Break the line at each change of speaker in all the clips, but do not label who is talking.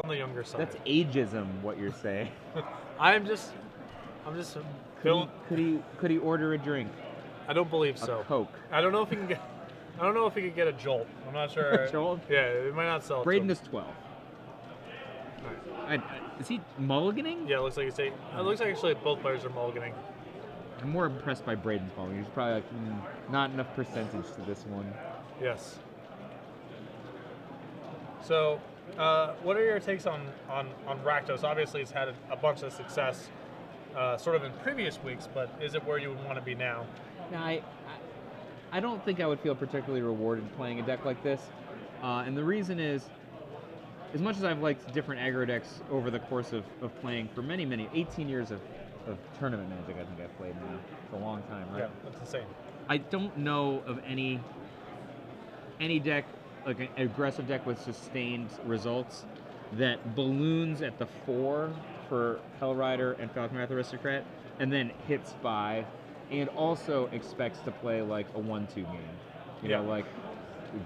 on the younger side.
That's ageism, what you're saying.
I'm just.
Could he order a drink?
I don't believe so.
A Coke.
I don't know if he can get. I don't know if he could get a Jolt. I'm not sure.
A Jolt?
Yeah, it might not sell.
Braden is 12. Right. Is he mulliganing?
Yeah, it looks like he's 8. It looks like actually both players are mulliganing.
I'm more impressed by Braden's mulliganing. He's probably like not enough percentage to this one.
Yes. So, what are your takes on Rakdos? Obviously, it's had a bunch of success, sort of in previous weeks, but is it where you would want to be now?
No, I don't think I would feel particularly rewarded playing a deck like this, and the reason is, as much as I've liked different aggro decks over the course of playing for many, 18 years of tournament Magic, I think I've played now. It's a long time, right?
Yeah, that's insane.
I don't know of any deck, like an aggressive deck with sustained results, that balloons at the 4 for Hellrider and Falconwrath Aristocrat, and then hits 5, and also expects to play like a 1-2 game. You know, like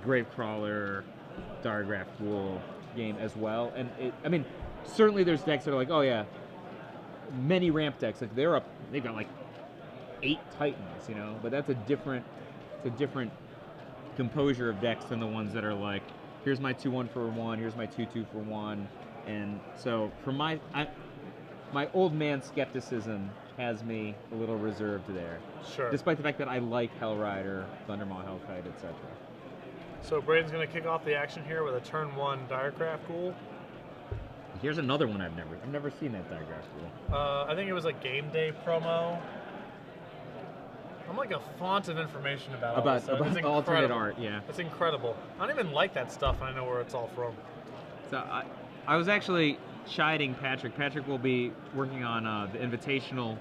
Gravecrawler, Diregraph Ghoul game as well. And I mean, certainly there's decks that are like, oh yeah, many ramp decks, like they've got like 8 Titans, you know, but that's a different composure of decks than the ones that are like, here's my 2-1 for 1, here's my 2-2 for 1. And so for my old man skepticism has me a little reserved there.
Sure.
Despite the fact that I like Hellrider, Thundermaw, Hellkite, etc.
So Braden's going to kick off the action here with a turn 1 Direcraft Ghoul.
Here's another one I've never seen that Diregraph Ghoul.
I think it was a game day promo. I'm like a font of information about
the alternate art, yeah.
It's incredible. I don't even like that stuff, and I know where it's all from.
So I was actually chiding Patrick. Patrick will be working on the Invitational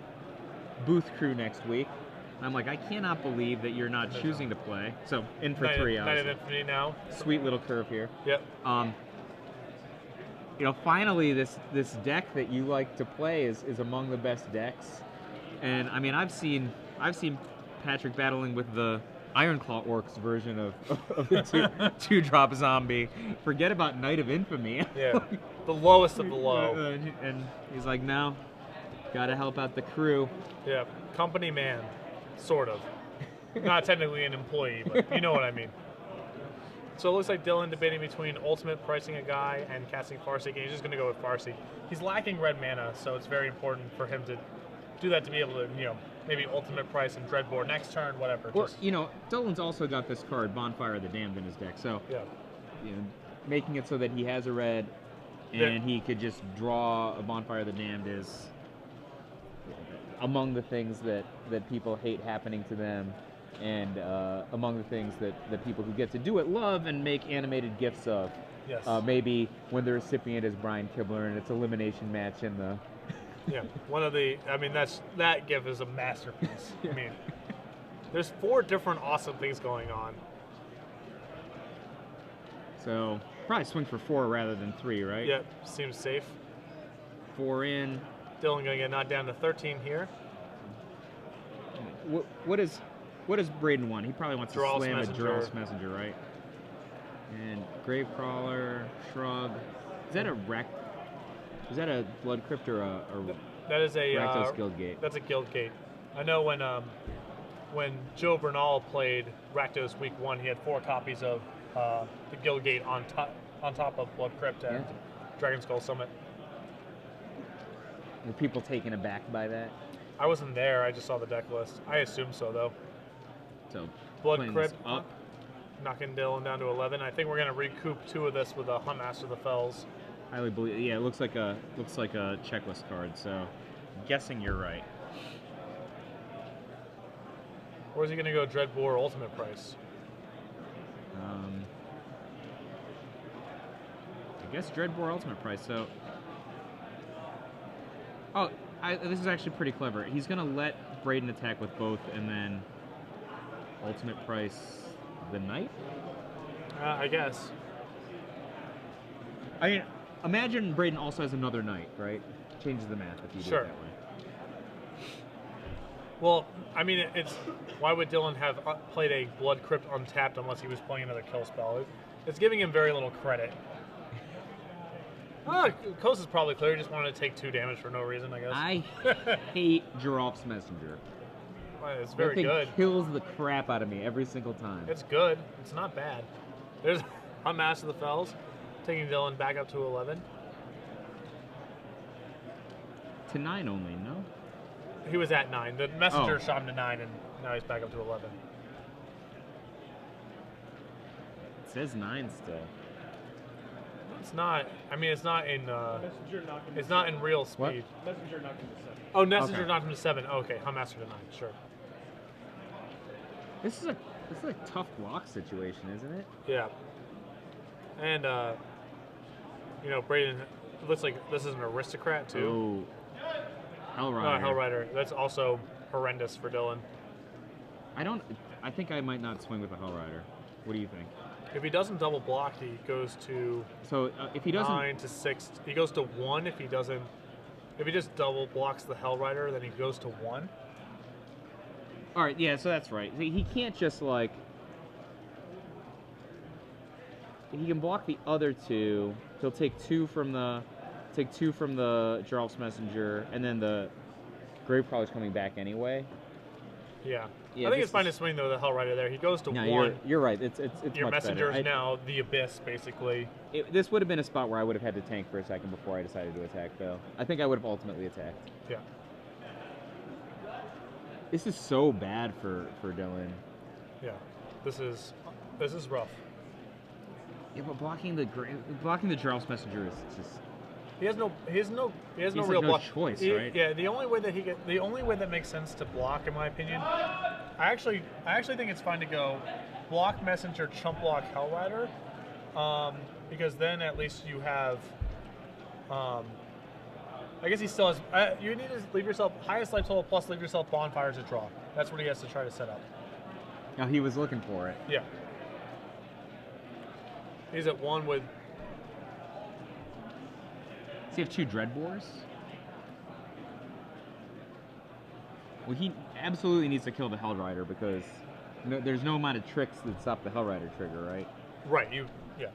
booth crew next week. And I'm like, I cannot believe that you're not choosing to play. So in for 3 hours.
Night of Infinity now.
Sweet little curve here.
Yep.
You know, finally this deck that you like to play is among the best decks. And I mean, I've seen Patrick battling with the Ironclaw Orcs version of the two-drop zombie. Forget about Night of Infamy.
Yeah, the lowest of the low.
And he's like, no, gotta help out the crew.
Yeah, company man, sort of. Not technically an employee, but you know what I mean. So it looks like Dylan debating between ultimate pricing a guy and casting Farseek, and he's just going to go with Farseek. He's lacking red mana, so it's very important for him to do that to be able to, you know, maybe ultimate price and Dreadbore next turn, whatever.
Or, you know, Dylan's also got this card, Bonfire of the Damned, in his deck, so
yeah,
you know, making it so that he has a red and he could just draw a Bonfire of the Damned is among the things that people hate happening to them, and among the things that people who get to do it love and make animated GIFs of.
Yes.
Maybe when the recipient is Brian Kibler and it's elimination match in the...
Yeah, one of the, I mean, that GIF is a masterpiece. I mean, there's 4 different awesome things going on.
So, probably swing for 4 rather than 3, right?
Yep, seems safe.
4 in.
Dylan gonna get knocked down to 13 here.
What does Braden want? He probably wants to slam
Messenger.
a Drell's Messenger, right? And Gravecrawler, Shrug. Is that a wreck? Is that a Blood Crypt or a
that is a
Rakdos Guildgate?
That's a Guildgate. I know when Joe Bernal played Rakdos Week 1, he had 4 copies of the Guildgate on top of Blood Crypt and Dragon Skull Summit.
Were people taken aback by that?
I wasn't there. I just saw the deck list. I assume so, though.
So
Blood Crypt
up,
knocking Dylan down to 11. I think we're gonna recoup 2 of this with a Huntmaster of the Fells.
Highly believe. Yeah, it looks like a checklist card. So, I'm guessing you're right.
Or is he gonna go Dreadbore ultimate price?
I guess Dreadbore ultimate price. So, this is actually pretty clever. He's gonna let Braden attack with both, and then ultimate price the knight.
I guess.
I mean, imagine Braden also has another knight, right? Changes the math if you do it that way.
Well, I mean, it's why would Dylan have played a Blood Crypt untapped unless he was playing another kill spell? It's giving him very little credit. Coast is probably clear. He just wanted to take 2 damage for no reason, I guess.
I hate Giraffe's Messenger.
It's very
that thing
good.
Kills the crap out of me every single time.
It's good. It's not bad. There's Unmask of the Fells, taking Dylan back up to 11.
To 9 only, no?
He was at 9. The messenger shot him to 9, and now he's back up to 11.
It says 9 still.
It's not. I mean, it's not in. It's not in real speed.
What?
Messenger knocked him to 7.
Oh, messenger
Okay.
knocked him to 7. Okay, Huntmaster to 9. Sure.
This is a tough block situation, isn't it?
Yeah. And you know, Braden looks like this is an aristocrat too.
Oh, Hellrider.
Hellrider. That's also horrendous for Dylan.
I think I might not swing with the Hellrider. What do you think?
If he doesn't double block, he goes to
So if he doesn't,
9 to 6. He goes to 1 if he doesn't. If he just double blocks the Hellrider, then he goes to 1.
all right, yeah, so that's right. He can't just like. He can block the other 2. He'll take 2 from the Jarl's Messenger, and then the Gravecrawler's coming back anyway.
Yeah.
Yeah,
I think
this
it's fine
is-
to swing though the Hellrider there. He goes to
No,
1.
you're right. It's
Your
much
messenger
better.
is now the Abyss, basically.
This would have been a spot where I would have had to tank for a second before I decided to attack, though. I think I would have ultimately attacked.
Yeah.
This is so bad for Dylan.
Yeah. This is rough.
Yeah, but blocking the Jarl's Messenger is just.
He has no
He's
real
like no
block
choice,
He-
right?
Yeah, the only way that makes sense to block, in my opinion, I actually think it's fine to go block messenger, chump block Hellrider, because then at least you have. I guess he still has. You need to leave yourself highest life total plus leave yourself bonfire to draw. That's what he has to try to set up.
Now he was looking for it.
Yeah. He's at 1 with.
Does he have 2 Dreadbores? Well, he absolutely needs to kill the Hellrider because there's no amount of tricks that stop the Hellrider trigger, right?
Right. Yeah.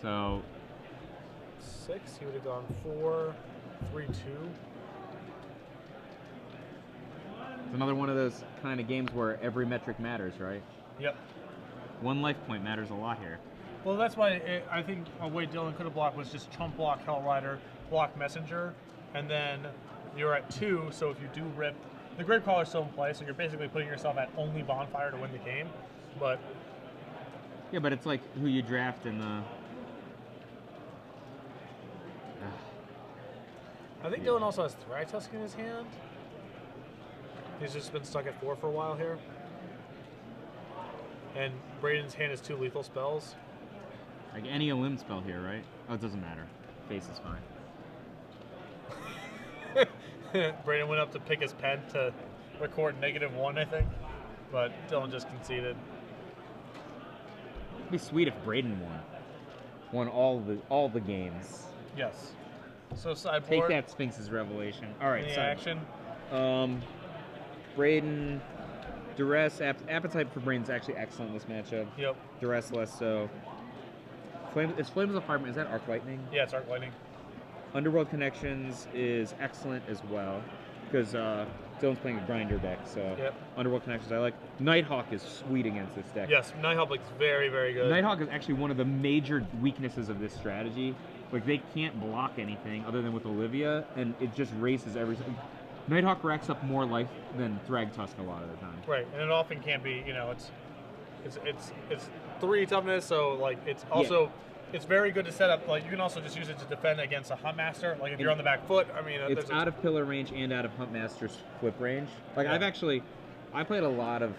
So
6. He would have gone 4, 3, 2.
it's another one of those kind of games where every metric matters, right?
Yep.
1 life point matters a lot here.
Well, that's why I think a way Dylan could have blocked was just chump block Hellrider, block Messenger, and then you're at 2, so if you do rip, the Gravecrawler's still in play, so you're basically putting yourself at only Bonfire to win the game, but
Yeah, but it's like who you draft in the.
I think Dylan also has Thragtusk in his hand. He's just been stuck at 4 for a while here. And Braden's hand has 2 lethal spells.
Like any Elim spell here, right? Oh, it doesn't matter. Face is fine.
Braden went up to pick his pen to record -1, I think, but Dylan just conceded.
It'd be sweet if Braden won all the games.
Yes. So sideboard.
Take that, Sphinx's Revelation. All right,
Any
sideboard.
action?
Braden, Duress, Appetite for Braden's actually excellent in this matchup.
Yep.
Duress less so. Flames of Fire, is that Arc Lightning?
Yeah, it's Arc Lightning.
Underworld Connections is excellent as well, because Dylan's playing a grinder deck, so
Yep.
Underworld Connections I like. Nighthawk is sweet against this deck.
Yes, Nighthawk looks very, very good.
Nighthawk is actually one of the major weaknesses of this strategy. Like, they can't block anything other than with Olivia, and it just races everything. Nighthawk racks up more life than Thragtusk a lot of the time.
Right, and it often can be, it's 3 toughness, so like it's also it's very good to set up. Like you can also just use it to defend against a Huntmaster. Like if you're on the back foot, I mean,
It's out of pillar range and out of Huntmaster's flip range. Like
Yeah.
I played a lot of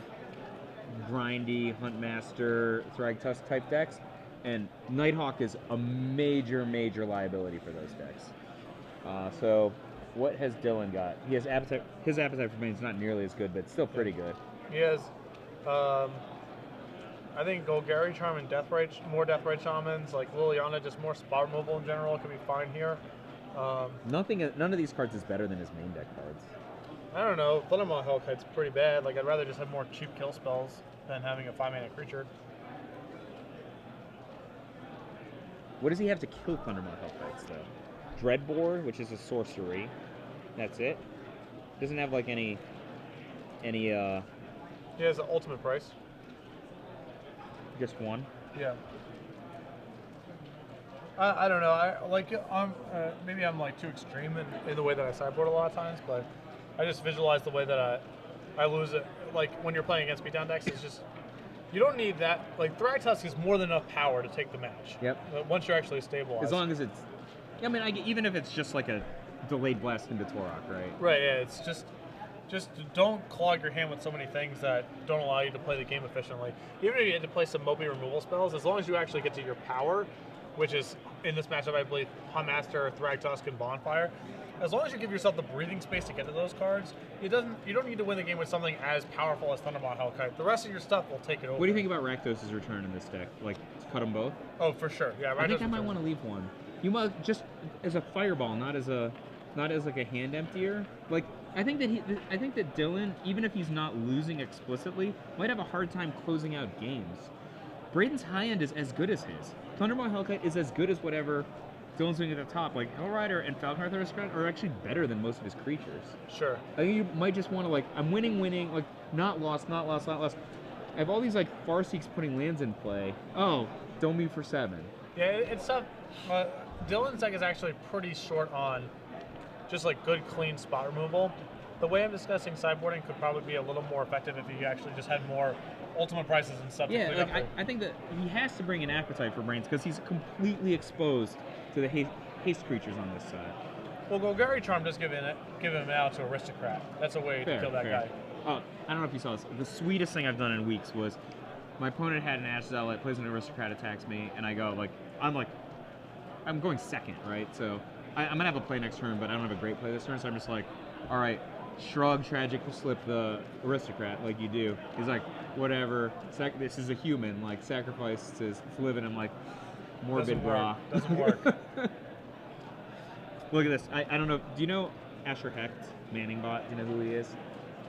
grindy Huntmaster, Thragtusk type decks, and Nighthawk is a major, major liability for those decks. So what has Dylan got? He has appetite. His appetite for Braden is not nearly as good, but it's still pretty good.
He has, I think Golgari Charm and more Deathrite Shamans, like Liliana, just more spot removal in general could be fine here.
None of these cards is better than his main deck cards.
I don't know. Thundermaw Hellkite's pretty bad. Like I'd rather just have more cheap kill spells than having a 5-mana creature.
What does he have to kill Thundermaw Hellkites, though? Dreadbore, which is a sorcery. That's it. Doesn't have like any.
He has an ultimate price.
Just one.
Yeah. I don't know. Maybe I'm like too extreme in the way that I sideboard a lot of times, but I just visualize the way that I lose it. Like when you're playing against beatdown decks, it's just you don't need that. Like Thragtusk is more than enough power to take the match.
Yep.
Once you're actually stabilized.
As long as it's. I mean, even if it's just like a delayed blast into Torok, right?
Right. Yeah. It's just don't clog your hand with so many things that don't allow you to play the game efficiently. Even if you had to play some Moby removal spells, as long as you actually get to your power, which is in this matchup, I believe, Huntmaster, Thragtusk, and Bonfire. As long as you give yourself the breathing space to get to those cards, you don't need to win the game with something as powerful as Thundermaw Hellkite. The rest of your stuff will take it over.
What do you think about Rakdos' return in this deck? Like, cut them both?
Oh, for sure. Yeah,
I think I might want to leave one. You might just as a fireball, not as like a hand emptier. Like, I think that Dylan, even if he's not losing explicitly, might have a hard time closing out games. Braden's high end is as good as his. Thundermaw Hellkite is as good as whatever Dylan's doing at the top. Like, Hellrider and Falconhearth Aristocrat are actually better than most of his creatures.
Sure.
I think you might just want to, like, I'm winning, like, not lost. I have all these, like, Farseeks putting lands in play. Oh, don't move for 7.
Yeah, it's tough. Dylan's deck is actually pretty short on just, like, good, clean spot removal. The way I'm discussing sideboarding could probably be a little more effective if you actually just had more ultimate prices and stuff.
Yeah, like I think that he has to bring an appetite for brains because he's completely exposed to the haste creatures on this side.
Well, Golgari Charm does give him out to Aristocrat. That's a way to kill that guy.
Oh, I don't know if you saw this. The sweetest thing I've done in weeks was my opponent had an Ash Zealot, plays an Aristocrat, attacks me, and I go I'm going second, right? So I'm gonna have a play next turn, but I don't have a great play this turn, so I'm just like, all right. Shrug, tragic, slip the Aristocrat like you do. He's like, whatever. This is a human. Like, sacrifice to live in him. Like, morbid bra.
Doesn't work.
Look at this. I don't know. Do you know Asher Hecht, Manning Bot? Do you know who he is?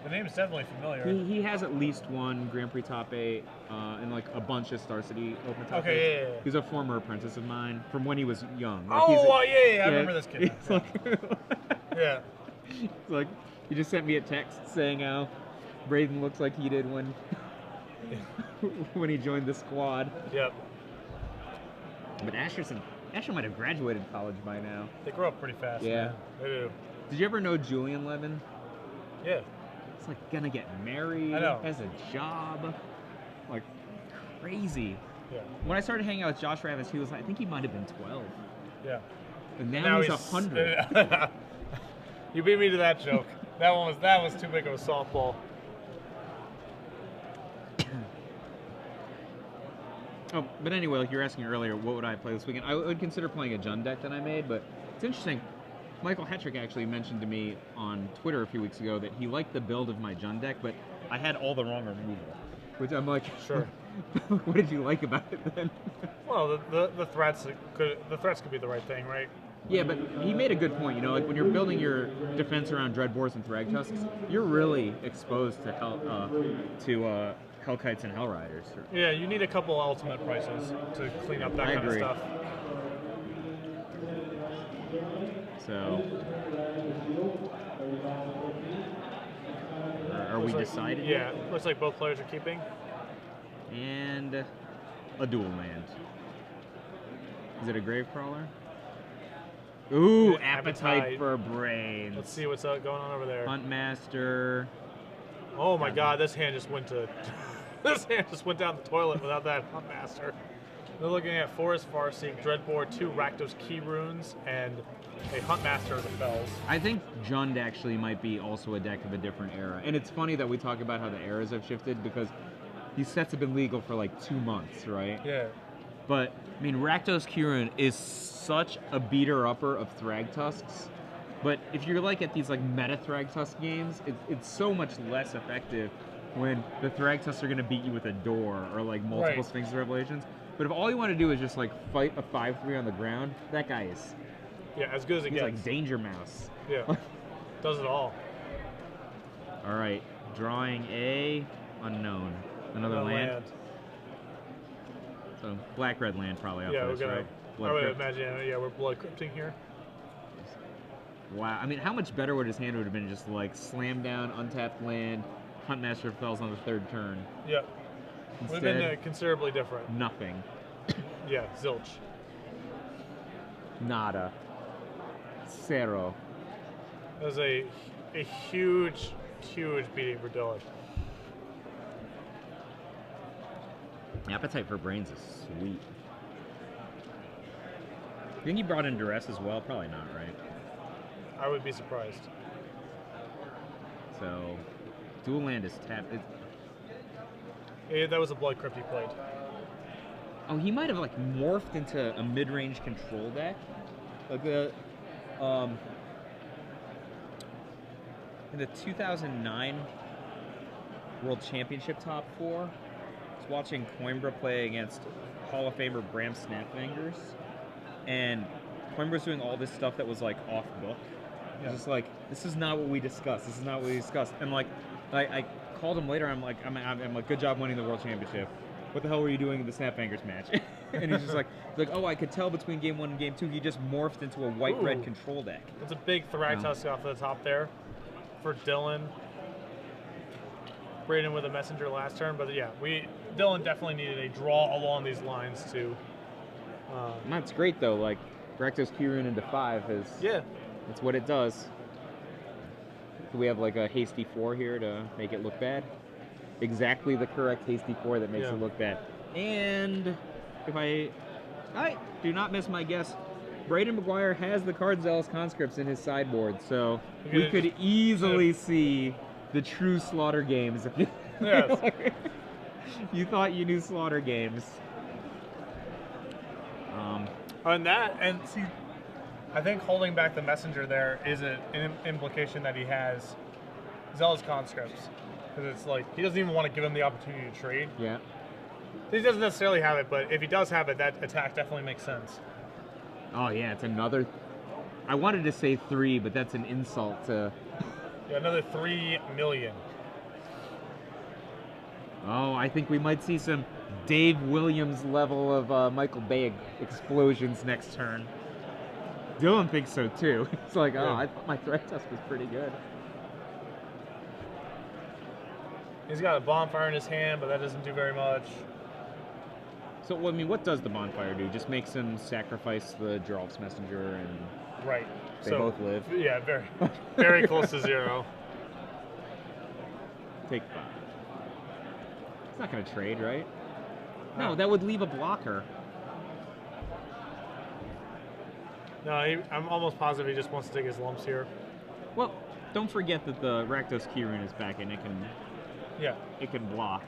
The name's definitely familiar.
He has at least one Grand Prix top 8 and like a bunch of Star City Open top 8.
Okay, yeah.
He's a former apprentice of mine from when he was young.
Like, I remember this kid. Yeah.
It's like, he just sent me a text saying how Braden looks like he did when when he joined the squad.
Yep.
But Asher might have graduated college by now.
They grow up pretty fast.
Yeah.
Man. They do.
Did you ever know Julian Levin?
Yeah.
He's like gonna get married.
I know.
Has a job. Like crazy.
Yeah.
When I started hanging out with Josh Ravis, he was like, I think he might have been 12.
Yeah.
And now he's 100.
You beat me to that joke. That was too big of a softball.
Oh, but anyway, like you were asking earlier, what would I play this weekend? I would consider playing a Jund deck that I made, but it's interesting. Michael Hetrick actually mentioned to me on Twitter a few weeks ago that he liked the build of my Jund deck, but I had all the wrong removal. Which I'm like,
sure.
What did you like about it then?
Well, the threats could be the right thing, right?
Yeah, but he made a good point. You know, like when you're building your defense around Dreadbores and Thragtusks, you're really exposed to Hellkites and Hellriders.
Yeah, you need a couple ultimate prices to clean up that kind of stuff.
So, are we decided?
Yeah, looks like both players are keeping.
And a dual land. Is it a Gravecrawler? Ooh, appetite for brains.
Let's see what's going on over there.
Huntmaster.
Oh my God, this hand just went to this hand just went down the toilet without that Huntmaster. They're looking at Forest Farseek, Dreadbore, 2 Rakdos Key Runes, and a Huntmaster of the Fells.
I think Jund actually might be also a deck of a different era. And it's funny that we talk about how the eras have shifted because these sets have been legal for like 2 months, right?
Yeah.
But, I mean, Rakdos Key is such a beater-upper of Thragtusks. But if you're like at these like meta Thragtusk games, it's so much less effective when the Thragtusks are going to beat you with a door or like multiple Sphinx Revelations. But if all you want to do is just like fight a 5/3 on the ground, that guy is
as good as it gets.
He's like Danger Mouse.
Yeah, does it all.
All right, drawing a unknown, another land. So black-red land probably up
we're
this,
gonna
right? Blood
I would
Crypt.
imagine, yeah, we're blood crypting here.
Wow. I mean, how much better would his hand would have been just like slam down, untapped land, Huntmaster Fells on the 3rd turn.
Yep. Would have been considerably different.
Nothing.
Yeah, zilch.
Nada. Zero.
That was a huge, huge beating for Dylan.
Appetite for Brains is sweet. You think he brought in Duress as well? Probably not, right?
I would be surprised.
So, dual land is tapped.
Yeah, that was a blood crypt he played.
Oh, he might have like morphed into a mid-range control deck, like the in the 2009 World Championship Top 4. I was watching Coimbra play against Hall of Famer Bram Snapfingers, and Coimbra's doing all this stuff that was like off book.
Yeah.
Just like, this is not what we discussed. This is not what we discussed. And like, I called him later. I'm like, good job winning the World Championship. What the hell were you doing in the Snapfingers match? And he's just like, oh, I could tell between game 1 and game 2, he just morphed into a white-red control deck.
It's a big Thragtusk off the top there for Dylan. Braden with a messenger last turn, but yeah, Dylan definitely needed a draw along these lines too.
That's great though. Like, Rakdos Kirun into 5 is that's what it does. Do we have like a hasty 4 here to make it look bad? Exactly the correct hasty 4 that makes it look bad. And if I do not miss my guess, Braden McGuire has the card Zealous Conscripts in his sideboard, so we could easily see the true Slaughter games.
Yes.
You thought you knew Slaughter games.
And see, I think holding back the messenger there is an implication that he has Zealous Conscripts. Because it's like, he doesn't even want to give him the opportunity to trade.
Yeah.
He doesn't necessarily have it, but if he does have it, that attack definitely makes sense.
Oh yeah, it's another... I wanted to say 3, but that's an insult to...
Yeah, another 3 million.
Oh, I think we might see some Dave Williams level of Michael Bay explosions next turn. Dylan thinks so too. It's like, I thought my threat test was pretty good.
He's got a bonfire in his hand, but that doesn't do very much.
So, I mean, what does the bonfire do? Just makes him sacrifice the Geralt's Messenger and they both live?
Yeah, very, very close to 0.
Take 5. He's not going to trade, right? No, that would leave a blocker.
No, I'm almost positive he just wants to take his lumps here.
Well, don't forget that the Rakdos Kirun is back and it can block.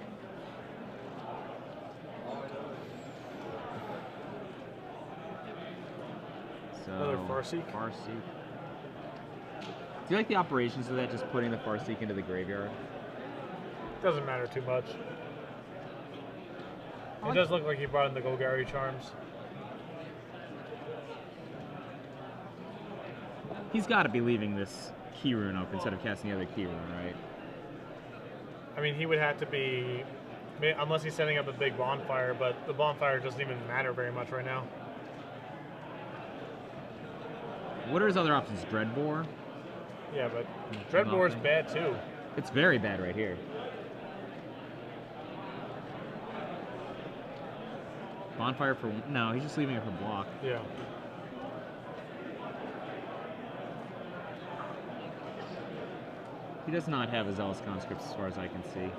So,
another Farseek.
Do you like the operations of that, just putting the Farseek into the graveyard?
Doesn't matter too much. It does look like he brought in the Golgari Charms.
He's got to be leaving this Kirun up instead of casting the other Kirun, right?
I mean, he would have to be, unless he's setting up a big bonfire, but the bonfire doesn't even matter very much right now.
What are his other options? Dreadbore?
Yeah, but Dreadbore is bad too.
It's very bad right here. Bonfire for... No, he's just leaving it for block.
Yeah.
He does not have a Zealous Conscripts as far as I can see.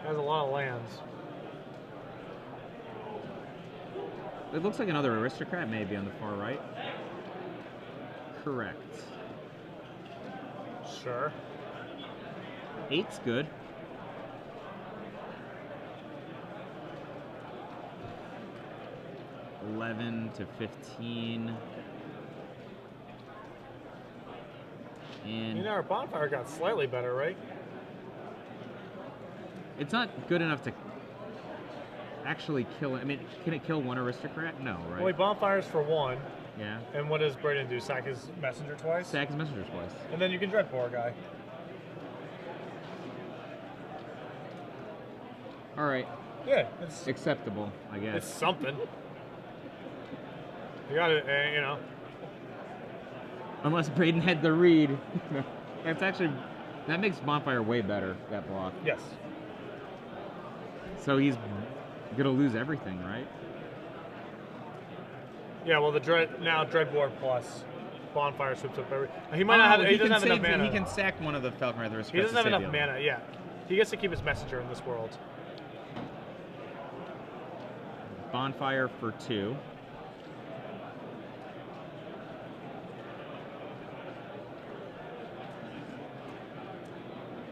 Has a lot of lands.
It looks like another Aristocrat maybe on the far right. Correct.
Sure.
8's good. $11 to $15. And
You know, our bonfire got slightly better, right?
it's not good enough to actually kill it. I mean, can it kill one Aristocrat? No, right?
Well, he bonfires for 1.
Yeah.
And what does Braden do? Sack his messenger twice?
Sack his messenger twice.
And then you can Dreadbore a guy.
All right.
Yeah, it's
acceptable, I guess.
it's something. You got to, you know.
Unless Braden had the read. That's actually, that makes Bonfire way better, that block.
Yes.
So he's gonna lose everything, right?
Yeah. Well, the Dreadboard plus Bonfire sweeps up every. He might not have. He doesn't have enough mana.
He can sack one of the Falcon Wrath Aristocrats.
He doesn't have
to save
enough
the other.
mana. Yeah. He gets to keep his messenger in this world.
Bonfire for 2.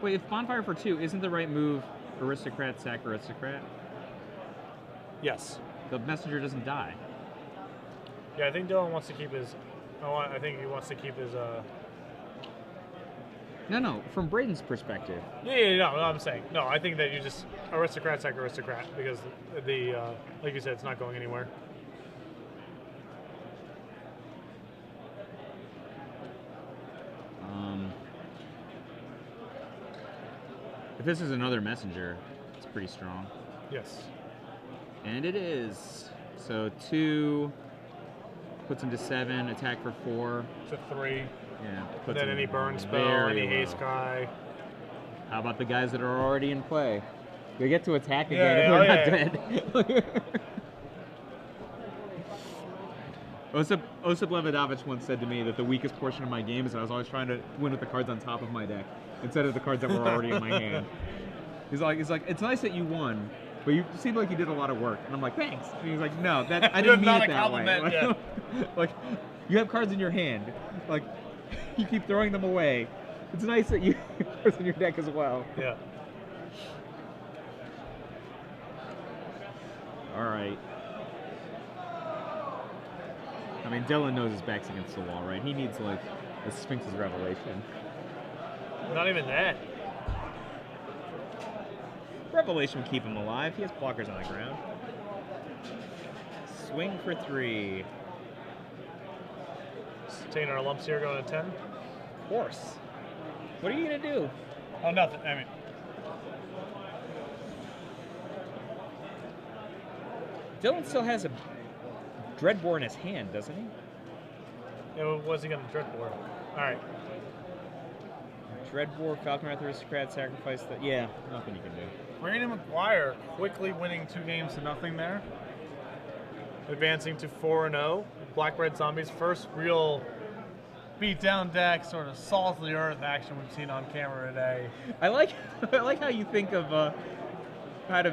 Wait, if Bonfire for 2 isn't the right move, Aristocrat, sack Aristocrat,
Yes.
the messenger doesn't die.
Yeah, I think Dylan wants to keep his. I think he wants to keep his.
No, from Braden's perspective.
Yeah, no, I'm saying no. I think that you just Aristocrat sack Aristocrat because the like you said, it's not going anywhere.
If this is another messenger, it's pretty strong.
Yes.
And it is. So 2 puts him to 7, attack for 4.
To 3.
Yeah.
But then any burn spell,
very
any
low.
haste guy.
How about the guys that are already in play? They get to attack again
Yeah,
if
yeah,
they're not dead. Osip Levidovich once said to me that the weakest portion of my game is that I was always trying to win with the cards on top of my deck instead of the cards that were already in my hand. He's like, it's nice that you won, but you seemed like you did a lot of work. And I'm like, thanks. And he's like, no, that I didn't mean
Not
it
a
that way.
compliment, yeah.
Like, you have cards in your hand. Like, you keep throwing them away. It's nice that you have cards in your deck as well.
Yeah.
All right. I mean, Dylan knows his back's against the wall, right? He needs, like, a Sphinx's Revelation.
Not even that.
Revelation would keep him alive. He has blockers on the ground. Swing for 3.
Taking our lumps here, going to 10.
Of course. What are you going to do?
Oh, nothing. I mean,
Dylan still has a Dreadbore in his hand, doesn't he?
yeah, what was he going to Dreadboard? All right.
Dreadbore, Falcon Wrath Aristocrat, sacrifice that. Yeah, nothing you can do.
Braden McGuire quickly winning 2 games to nothing there. Advancing to 4-0. Black Red Zombies' first real beat down deck, sort of salt of the earth action we've seen on camera today.
I like how you think of how to